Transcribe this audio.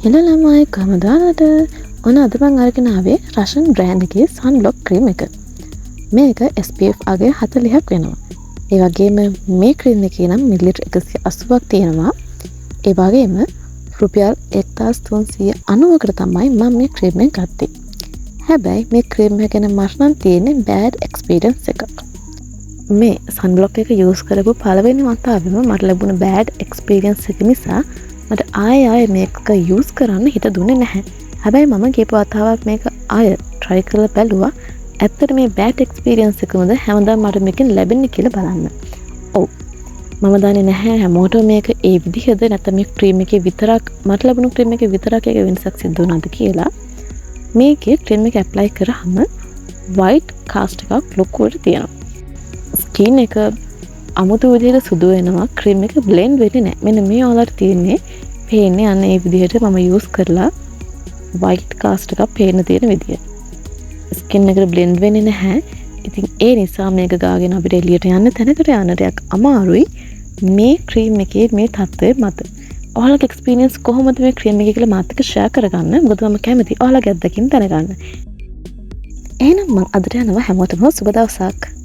Hello ළමයි කවමදාද ඔන්න අද මං අරගෙන ආවේ රෂන් බ්‍රෑන්ඩ් එකේ සන්බ්ලොක් ක්‍රීම් එක. මේක SPF අගය 40ක් වෙනවා. ඒ වගේම මේ ක්‍රීම් එකේ නම් මිලිලිටර් 180ක් තියෙනවා. ඒ වගේම රුපියල් 1390කට තමයි මම මේ ක්‍රීම් එක ගත්තේ. හැබැයි මේ ක්‍රීම් එක ගැන මට නම් තියෙන්නේ බෑඩ් එක්ස්පීරියන්ස් එකක්. මේ සන්බ්ලොක් එක යූස් කරපු පළවෙනි වතාවෙම මට ලැබුණ බෑඩ් එක්ස්පීරියන්ස් එක නිසා මට ආය මේක යූස් කරන්න හිත දුන්නේ නැහැ. හැබැයි මම කීප වතාවක් මේක ආය try කරලා බැලුවා. ඇත්තට මේ බෑඩ් එක්ස්පීරියන්ස් එකමද හැමදාම මට මේකෙන් ලැබෙන්නේ කියලා බලන්න. ඔව්. මම දන්නේ නැහැ හැමෝටම මේක ඒ විදිහද නැත්නම් මේ ක්‍රීම් එකේ විතරක් මට ලැබුණු ක්‍රීම් එකේ විතරක් ඒක වෙනසක් සිද්ධ වුණාද කියලා. මේකේ ක්‍රීම් එක ඇප්ලයි කරාම white cast එකක් ලොකුවට තියෙනවා. ස්කින් එක අමුතු විදිහට සුදු වෙනවා. ක්‍රීම් එක බ්ලෙන්ඩ් වෙන්නේ නැහැ. මෙන්න මේ ඔයාලට තියෙන්නේ පේන්නේ අන්න ඒ විදිහට මම යූස් කරලා white cast එකක් පේන්න තියෙන විදිය. ස්කින් එකට බ්ලෙන්ඩ් වෙන්නේ නැහැ. ඉතින් ඒ නිසා මේක ගාගෙන අපිට එළියට යන්න තැනකට යන්න ටිකක් අමාරුයි මේ ක්‍රීම් එකේ මේ තත්ත්වය මත. ඔයාලගේ එක්ස්පීරියන්ස් කොහොමද මේ ක්‍රීම් එකේ කියලා මාත් එක්ක ෂෙයා කරගන්න. මොකද මම කැමතියි ඔයාලගේ අත්දැකීම් දැනගන්න. එහෙනම් මම අදට යනවා හැමෝටම සුබ දවසක්.